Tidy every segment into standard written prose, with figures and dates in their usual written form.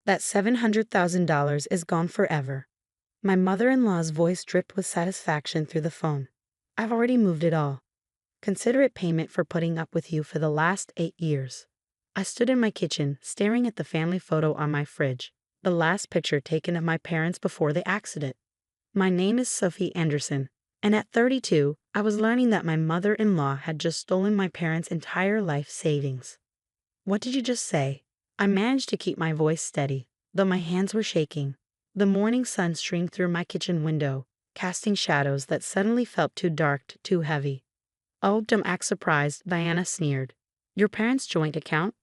That $700,000 is gone forever. My mother-in-law's voice dripped with satisfaction through the phone. I've already moved it all. Consider it payment for putting up with you for the last 8 years. I stood in my kitchen, staring at the family photo on my fridge, the last picture taken of my parents before the accident. My name is Sophie Anderson, and at 32, I was learning that my mother-in-law had just stolen my parents' entire life savings. What did you just say? I managed to keep my voice steady, though my hands were shaking. The morning sun streamed through my kitchen window, casting shadows that suddenly felt too dark, too heavy. Oh, don't act surprised, Diana sneered. Your parents' joint account?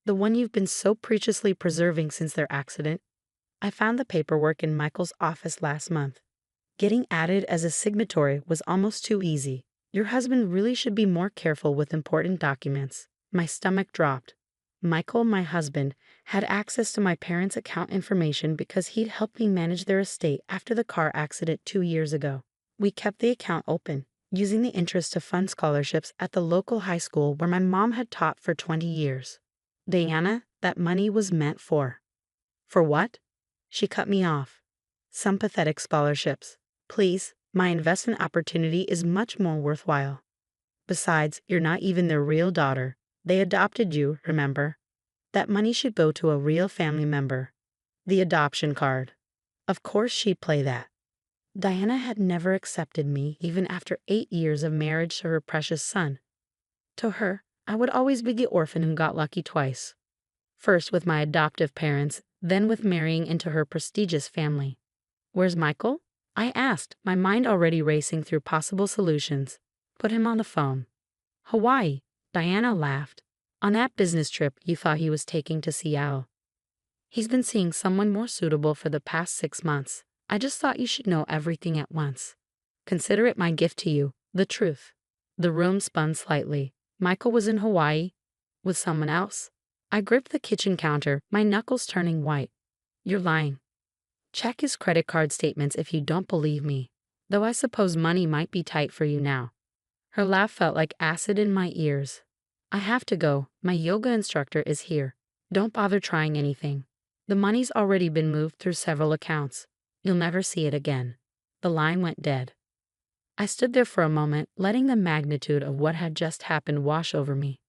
The one you've been so preciously preserving since their accident? I found the paperwork in Michael's office last month. Getting added as a signatory was almost too easy. Your husband really should be more careful with important documents. My stomach dropped. Michael, my husband, had access to my parents' account information because he'd helped me manage their estate after the car accident 2 years ago. We kept the account open, using the interest to fund scholarships at the local high school where my mom had taught for 20 years. Diana, that money was meant for. For what? She cut me off. Some pathetic scholarships. Please, my investment opportunity is much more worthwhile. Besides, you're not even their real daughter. They adopted you, remember? That money should go to a real family member. The adoption card. Of course she'd play that. Diana had never accepted me even after 8 years of marriage to her precious son. To her, I would always be the orphan who got lucky twice. First with my adoptive parents, then with marrying into her prestigious family. Where's Michael? I asked, my mind already racing through possible solutions. Put him on the phone. Hawaii. Diana laughed. On that business trip you thought he was taking to Seattle. He's been seeing someone more suitable for the past 6 months. I just thought you should know everything at once. Consider it my gift to you, the truth. The room spun slightly. Michael was in Hawaii? With someone else? I gripped the kitchen counter, my knuckles turning white. You're lying. Check his credit card statements if you don't believe me, though I suppose money might be tight for you now. Her laugh felt like acid in my ears. I have to go. My yoga instructor is here. Don't bother trying anything. The money's already been moved through several accounts. You'll never see it again. The line went dead. I stood there for a moment, letting the magnitude of what had just happened wash over me.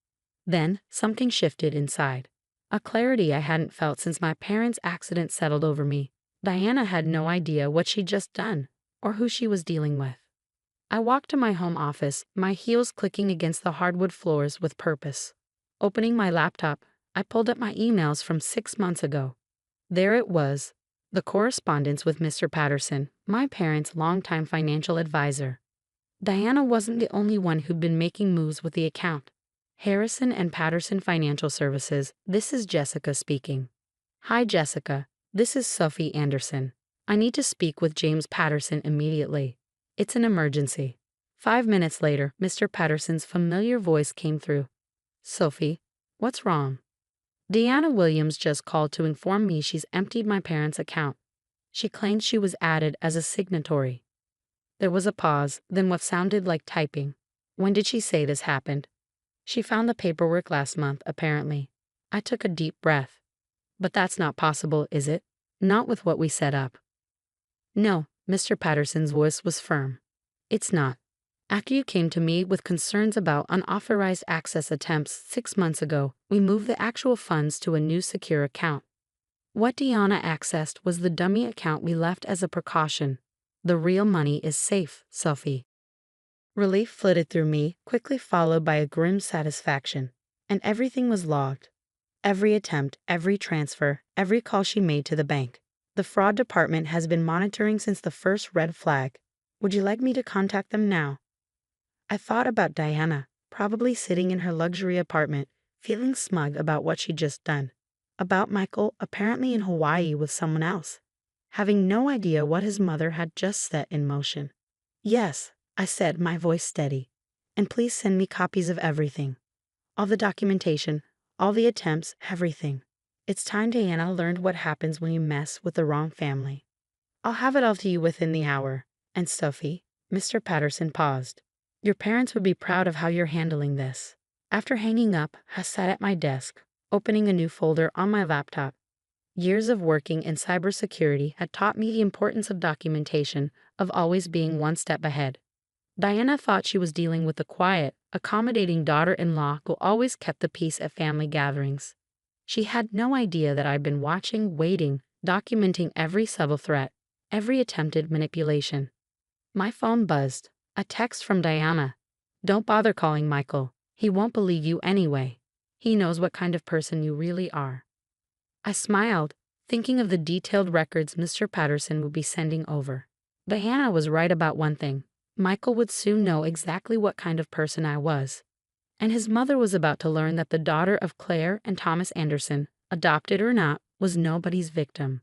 Then, something shifted inside. A clarity I hadn't felt since my parents' accident settled over me. Diana had no idea what she'd just done, or who she was dealing with. I walked to my home office, my heels clicking against the hardwood floors with purpose. Opening my laptop, I pulled up my emails from 6 months ago. There it was, the correspondence with Mr. Patterson, my parents' longtime financial advisor. Diana wasn't the only one who'd been making moves with the account. Harrison and Patterson Financial Services, this is Jessica speaking. Hi Jessica, this is Sophie Anderson. I need to speak with James Patterson immediately. It's an emergency. 5 minutes later, Mr. Patterson's familiar voice came through. Sophie, what's wrong? Deanna Williams just called to inform me she's emptied my parents' account. She claimed she was added as a signatory. There was a pause, then what sounded like typing. When did she say this happened? She found the paperwork last month, apparently. I took a deep breath. But that's not possible, is it? Not with what we set up. No, Mr. Patterson's voice was firm. It's not. After you came to me with concerns about unauthorized access attempts 6 months ago, we moved the actual funds to a new secure account. What Deanna accessed was the dummy account we left as a precaution. The real money is safe, Sophie. Relief flitted through me, quickly followed by a grim satisfaction. And everything was logged. Every attempt, every transfer, every call she made to the bank. The fraud department has been monitoring since the first red flag. Would you like me to contact them now? I thought about Diana, probably sitting in her luxury apartment, feeling smug about what she'd just done. About Michael, apparently in Hawaii with someone else, having no idea what his mother had just set in motion. Yes, I said, my voice steady. And please send me copies of everything. All the documentation, all the attempts, everything. It's time Diana learned what happens when you mess with the wrong family. I'll have it all to you within the hour. And Sophie, Mr. Patterson paused. Your parents would be proud of how you're handling this. After hanging up, I sat at my desk, opening a new folder on my laptop. Years of working in cybersecurity had taught me the importance of documentation, of always being one step ahead. Diana thought she was dealing with a quiet, accommodating daughter-in-law who always kept the peace at family gatherings. She had no idea that I'd been watching, waiting, documenting every subtle threat, every attempted manipulation. My phone buzzed. A text from Diana. "Don't bother calling Michael. He won't believe you anyway. He knows what kind of person you really are." I smiled, thinking of the detailed records Mr. Patterson would be sending over. Diana was right about one thing. Michael would soon know exactly what kind of person I was. And his mother was about to learn that the daughter of Claire and Thomas Anderson, adopted or not, was nobody's victim.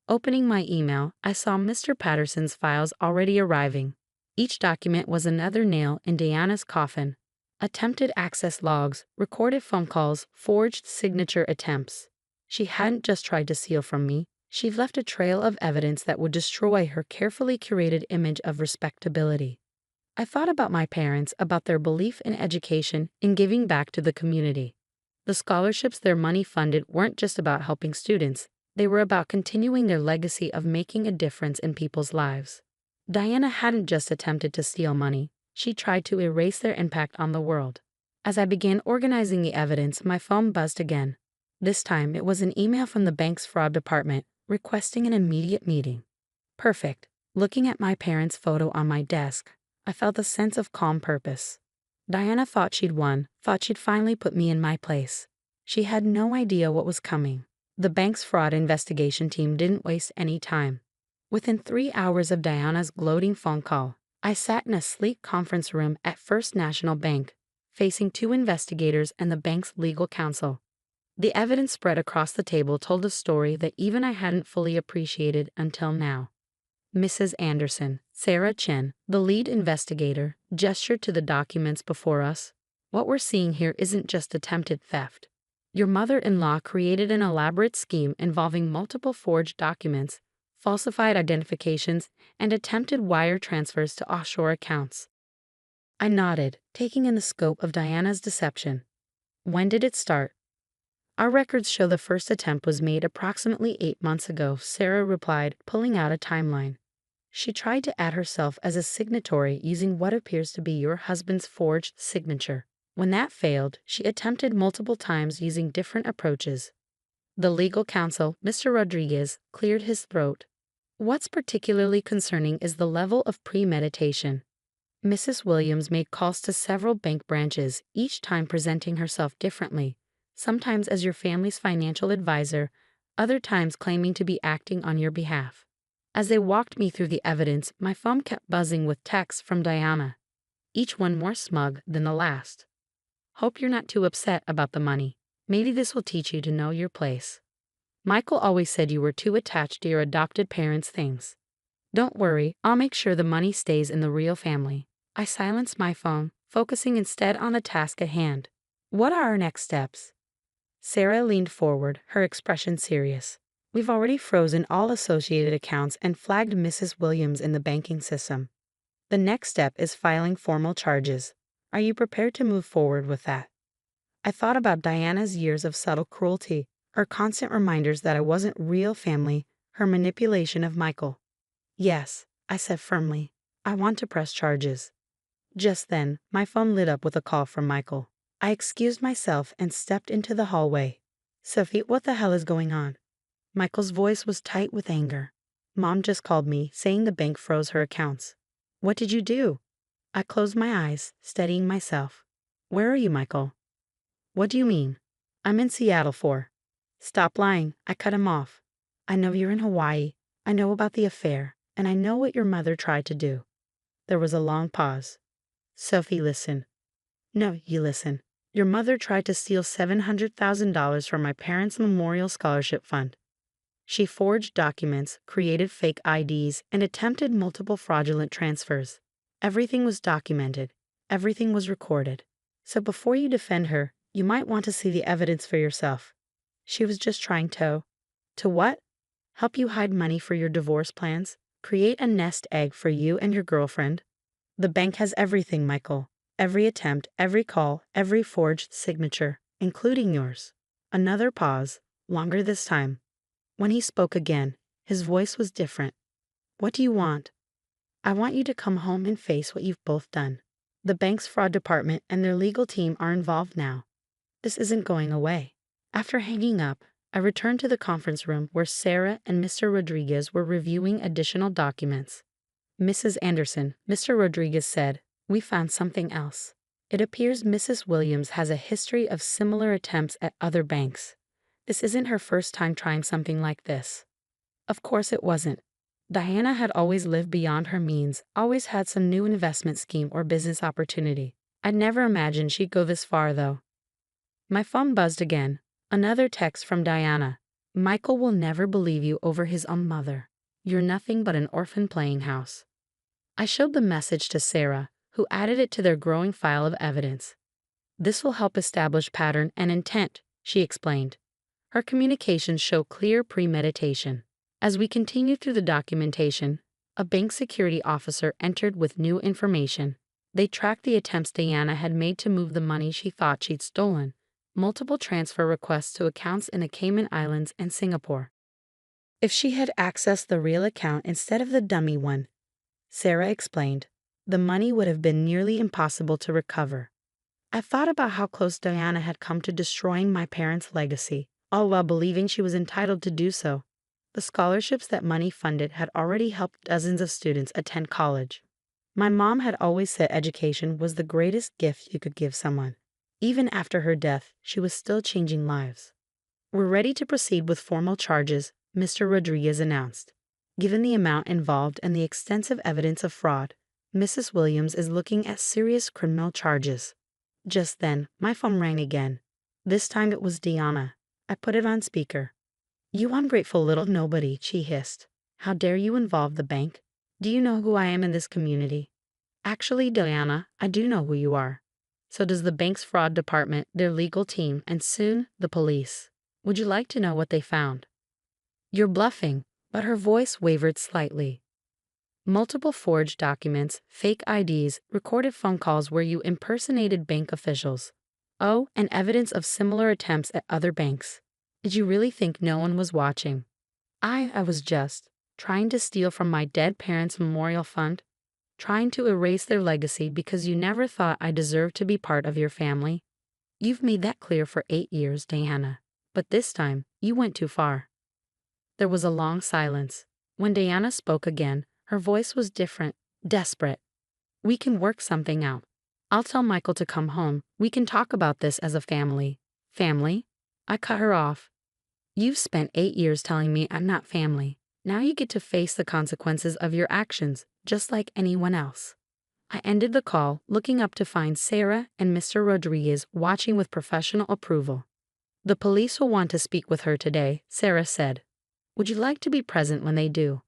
Opening my email, I saw Mr. Patterson's files already arriving. Each document was another nail in Diana's coffin. Attempted access logs, recorded phone calls, forged signature attempts. She hadn't just tried to steal from me, she'd left a trail of evidence that would destroy her carefully curated image of respectability. I thought about my parents, about their belief in education, in giving back to the community. The scholarships their money funded weren't just about helping students, they were about continuing their legacy of making a difference in people's lives. Diana hadn't just attempted to steal money, she tried to erase their impact on the world. As I began organizing the evidence, my phone buzzed again. This time it was an email from the bank's fraud department, requesting an immediate meeting. Perfect. Looking at my parents' photo on my desk, I felt a sense of calm purpose. Diana thought she'd won, thought she'd finally put me in my place. She had no idea what was coming. The bank's fraud investigation team didn't waste any time. Within 3 hours of Diana's gloating phone call, I sat in a sleek conference room at First National Bank, facing 2 investigators and the bank's legal counsel. The evidence spread across the table told a story that even I hadn't fully appreciated until now. Mrs. Anderson, Sarah Chen, the lead investigator, gestured to the documents before us. "What we're seeing here isn't just attempted theft. Your mother-in-law created an elaborate scheme involving multiple forged documents, falsified identifications, and attempted wire transfers to offshore accounts." I nodded, taking in the scope of Diana's deception. "When did it start?" "Our records show the first attempt was made approximately 8 months ago," Sarah replied, pulling out a timeline. "She tried to add herself as a signatory using what appears to be your husband's forged signature. When that failed, she attempted multiple times using different approaches." The legal counsel, Mr. Rodriguez, cleared his throat. "What's particularly concerning is the level of premeditation. Mrs. Williams made calls to several bank branches, each time presenting herself differently, sometimes as your family's financial advisor, other times claiming to be acting on your behalf. As they walked me through the evidence, my phone kept buzzing with texts from Diana, each one more smug than the last. "Hope you're not too upset about the money. Maybe this will teach you to know your place. Michael always said you were too attached to your adopted parents' things. Don't worry, I'll make sure the money stays in the real family." I silenced my phone, focusing instead on the task at hand. "What are our next steps?" Sarah leaned forward, her expression serious. "We've already frozen all associated accounts and flagged Mrs. Williams in the banking system. The next step is filing formal charges. Are you prepared to move forward with that?" I thought about Diana's years of subtle cruelty, her constant reminders that I wasn't real family, her manipulation of Michael. "Yes," I said firmly. "I want to press charges." Just then, my phone lit up with a call from Michael. I excused myself and stepped into the hallway. "Sophie, what the hell is going on?" Michael's voice was tight with anger. "Mom just called me, saying the bank froze her accounts." "What did you do?" I closed my eyes, steadying myself. "Where are you, Michael?" "What do you mean?" "I'm in Seattle for." "Stop lying," I cut him off. "I know you're in Hawaii. I know about the affair, and I know what your mother tried to do." There was a long pause. "Sophie, listen." "No, you listen. Your mother tried to steal $700,000 from my parents' memorial scholarship fund. She forged documents, created fake IDs, and attempted multiple fraudulent transfers. Everything was documented. Everything was recorded. So before you defend her, you might want to see the evidence for yourself. She was just trying to what? Help you hide money for your divorce plans? Create a nest egg for you and your girlfriend? The bank has everything, Michael. Every attempt, every call, every forged signature, including yours." Another pause, longer this time. When he spoke again, his voice was different. What do you want? I want you to come home and face what you've both done. The bank's fraud department and their legal team are involved now. This isn't going away. After hanging up, I returned to the conference room where Sarah and Mr. Rodriguez were reviewing additional documents. Mrs. Anderson, Mr. Rodriguez said, we found something else. It appears Mrs. Williams has a history of similar attempts at other banks. This isn't her first time trying something like this. Of course it wasn't. Diana had always lived beyond her means, always had some new investment scheme or business opportunity. I'd never imagined she'd go this far, though. My phone buzzed again. Another text from Diana. Michael will never believe you over his own mother. You're nothing but an orphan playing house. I showed the message to Sarah, who added it to their growing file of evidence. This will help establish pattern and intent, she explained. Her communications show clear premeditation. As we continued through the documentation, a bank security officer entered with new information. They tracked the attempts Diana had made to move the money she thought she'd stolen, multiple transfer requests to accounts in the Cayman Islands and Singapore. If she had accessed the real account instead of the dummy one, Sarah explained, the money would have been nearly impossible to recover. I thought about how close Diana had come to destroying my parents' legacy, all while believing she was entitled to do so. The scholarships that money funded had already helped dozens of students attend college. My mom had always said education was the greatest gift you could give someone. Even after her death, she was still changing lives. We're ready to proceed with formal charges, Mr. Rodriguez announced. Given the amount involved and the extensive evidence of fraud, Mrs. Williams is looking at serious criminal charges. Just then, my phone rang again. This time it was Diana. I put it on speaker. You ungrateful little nobody, she hissed. How dare you involve the bank? Do you know who I am in this community? Actually, Diana, I do know who you are. So does the bank's fraud department, their legal team, and soon, the police. Would you like to know what they found? You're bluffing, but her voice wavered slightly. Multiple forged documents, fake IDs, recorded phone calls where you impersonated bank officials. Oh, and evidence of similar attempts at other banks. Did you really think no one was watching? I was just trying to steal from my dead parents' memorial fund, trying to erase their legacy because you never thought I deserved to be part of your family. You've made that clear for 8 years, Diana, but this time you went too far. There was a long silence. When Diana spoke again, her voice was different, desperate. We can work something out. I'll tell Michael to come home. We can talk about this as a family. Family? I cut her off. You've spent 8 years telling me I'm not family. Now you get to face the consequences of your actions, just like anyone else. I ended the call, looking up to find Sarah and Mr. Rodriguez watching with professional approval. The police will want to speak with her today, Sarah said. Would you like to be present when they do?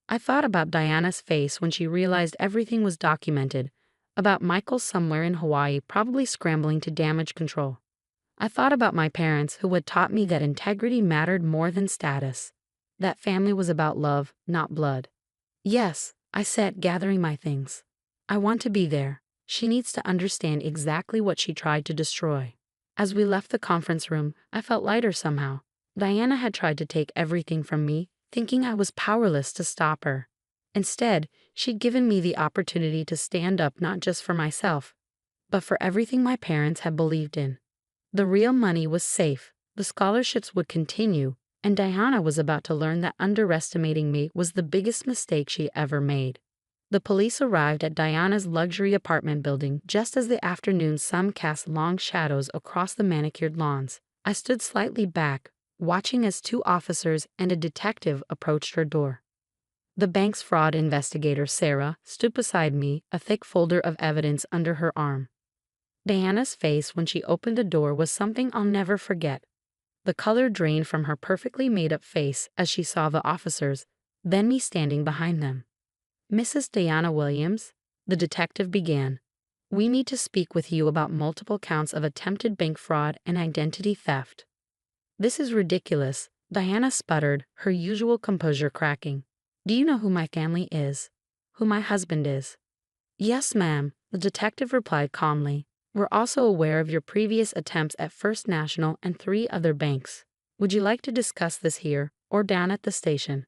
I thought about Diana's face when she realized everything was documented, about Michael somewhere in Hawaii probably scrambling to damage control. I thought about my parents who had taught me that integrity mattered more than status, that family was about love, not blood. Yes, I said, gathering my things. I want to be there. She needs to understand exactly what she tried to destroy. As we left the conference room, I felt lighter somehow. Diana had tried to take everything from me, thinking I was powerless to stop her. Instead, she'd given me the opportunity to stand up not just for myself, but for everything my parents had believed in. The real money was safe, the scholarships would continue, and Diana was about to learn that underestimating me was the biggest mistake she ever made. The police arrived at Diana's luxury apartment building just as the afternoon sun cast long shadows across the manicured lawns. I stood slightly back, watching as 2 officers and a detective approached her door. The bank's fraud investigator, Sarah, stood beside me, a thick folder of evidence under her arm. Diana's face when she opened the door was something I'll never forget. The color drained from her perfectly made-up face as she saw the officers, then me standing behind them. Mrs. Diana Williams, the detective began. We need to speak with you about multiple counts of attempted bank fraud and identity theft. This is ridiculous, Diana sputtered, her usual composure cracking. Do you know who my family is? Who my husband is? Yes, ma'am, the detective replied calmly. We're also aware of your previous attempts at First National and 3 other banks. Would you like to discuss this here, or down at the station.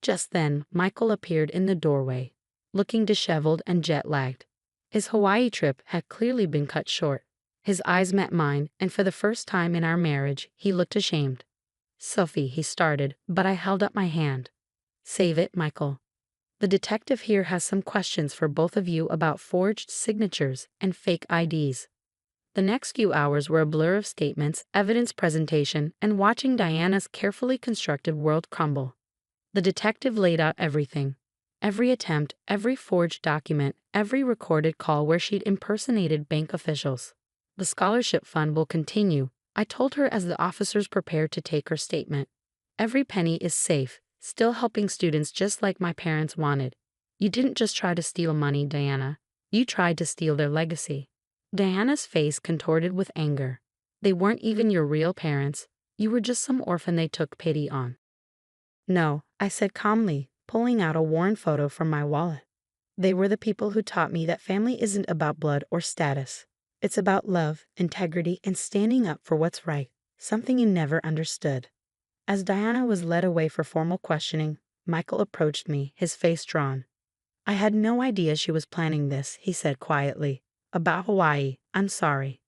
Just then, Michael appeared in the doorway, looking disheveled and jet-lagged. His Hawaii trip had clearly been cut short. His eyes met mine, and for the first time in our marriage, he looked ashamed. "Sophie," he started, but I held up my hand. "Save it, Michael. The detective here has some questions for both of you about forged signatures and fake IDs." The next few hours were a blur of statements, evidence presentation, and watching Diana's carefully constructed world crumble. The detective laid out everything. Every attempt, every forged document, every recorded call where she'd impersonated bank officials. "The scholarship fund will continue," I told her as the officers prepared to take her statement. "Every penny is safe, still helping students just like my parents wanted. You didn't just try to steal money, Diana. You tried to steal their legacy." Diana's face contorted with anger. "They weren't even your real parents. You were just some orphan they took pity on." "No," I said calmly, pulling out a worn photo from my wallet. "They were the people who taught me that family isn't about blood or status. It's about love, integrity, and standing up for what's right, something you never understood." As Diana was led away for formal questioning, Michael approached me, his face drawn. "I had no idea she was planning this," he said quietly. "About Hawaii, I'm sorry."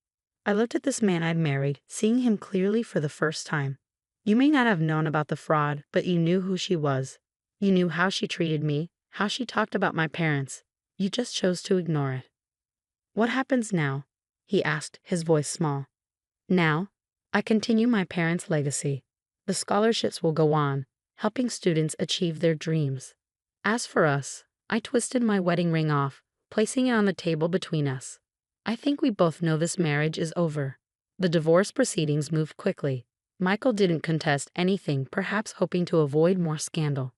I looked at this man I'd married, seeing him clearly for the first time. "You may not have known about the fraud, but you knew who she was. You knew how she treated me, how she talked about my parents. You just chose to ignore it." "What happens now?" he asked, his voice small. "Now, I continue my parents' legacy. The scholarships will go on, helping students achieve their dreams. As for us, I twisted my wedding ring off, placing it on the table between us. I think we both know this marriage is over." The divorce proceedings moved quickly. Michael didn't contest anything, perhaps hoping to avoid more scandal.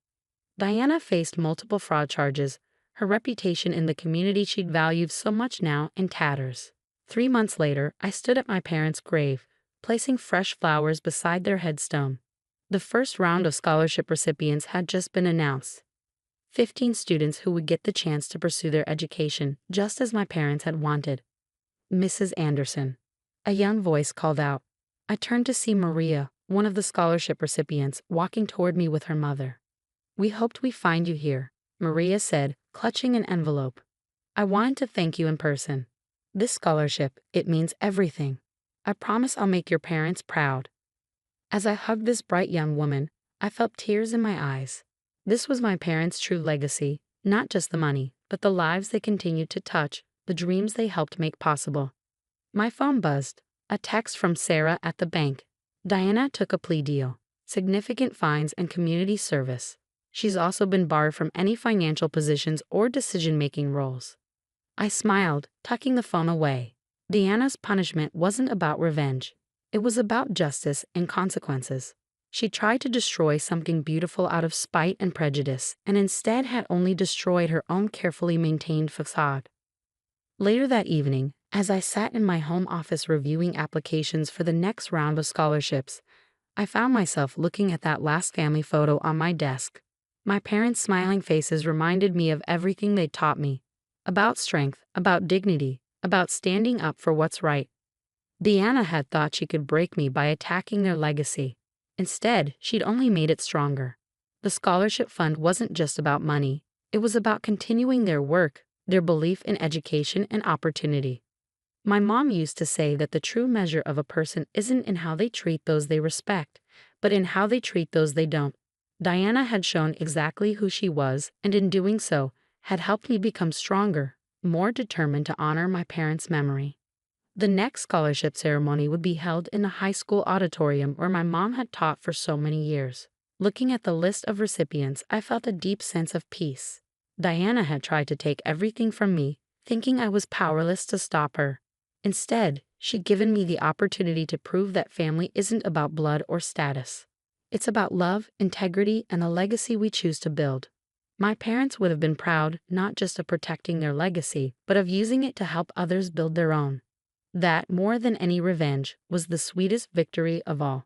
Diana faced multiple fraud charges, her reputation in the community she'd valued so much now in tatters. 3 months later, I stood at my parents' grave, placing fresh flowers beside their headstone. The first round of scholarship recipients had just been announced. 15 students who would get the chance to pursue their education, just as my parents had wanted. "Mrs. Anderson," a young voice called out. I turned to see Maria, one of the scholarship recipients, walking toward me with her mother. "We hoped we'd find you here," Maria said, clutching an envelope. "I wanted to thank you in person. This scholarship, it means everything. I promise I'll make your parents proud." As I hugged this bright young woman, I felt tears in my eyes. This was my parents' true legacy, not just the money, but the lives they continued to touch, the dreams they helped make possible. My phone buzzed, a text from Sarah at the bank. "Diana took a plea deal, significant fines and community service. She's also been barred from any financial positions or decision-making roles." I smiled, tucking the phone away. Diana's punishment wasn't about revenge. It was about justice and consequences. She tried to destroy something beautiful out of spite and prejudice, and instead had only destroyed her own carefully maintained facade. Later that evening, as I sat in my home office reviewing applications for the next round of scholarships, I found myself looking at that last family photo on my desk. My parents' smiling faces reminded me of everything they taught me. About strength, about dignity, about standing up for what's right. Diana had thought she could break me by attacking their legacy. Instead, she'd only made it stronger. The scholarship fund wasn't just about money. It was about continuing their work, their belief in education and opportunity. My mom used to say that the true measure of a person isn't in how they treat those they respect, but in how they treat those they don't. Diana had shown exactly who she was, and in doing so, had helped me become stronger, more determined to honor my parents' memory. The next scholarship ceremony would be held in the high school auditorium where my mom had taught for so many years. Looking at the list of recipients, I felt a deep sense of peace. Diana had tried to take everything from me, thinking I was powerless to stop her. Instead, she'd given me the opportunity to prove that family isn't about blood or status. It's about love, integrity, and the legacy we choose to build. My parents would have been proud not just of protecting their legacy, but of using it to help others build their own. That, more than any revenge, was the sweetest victory of all.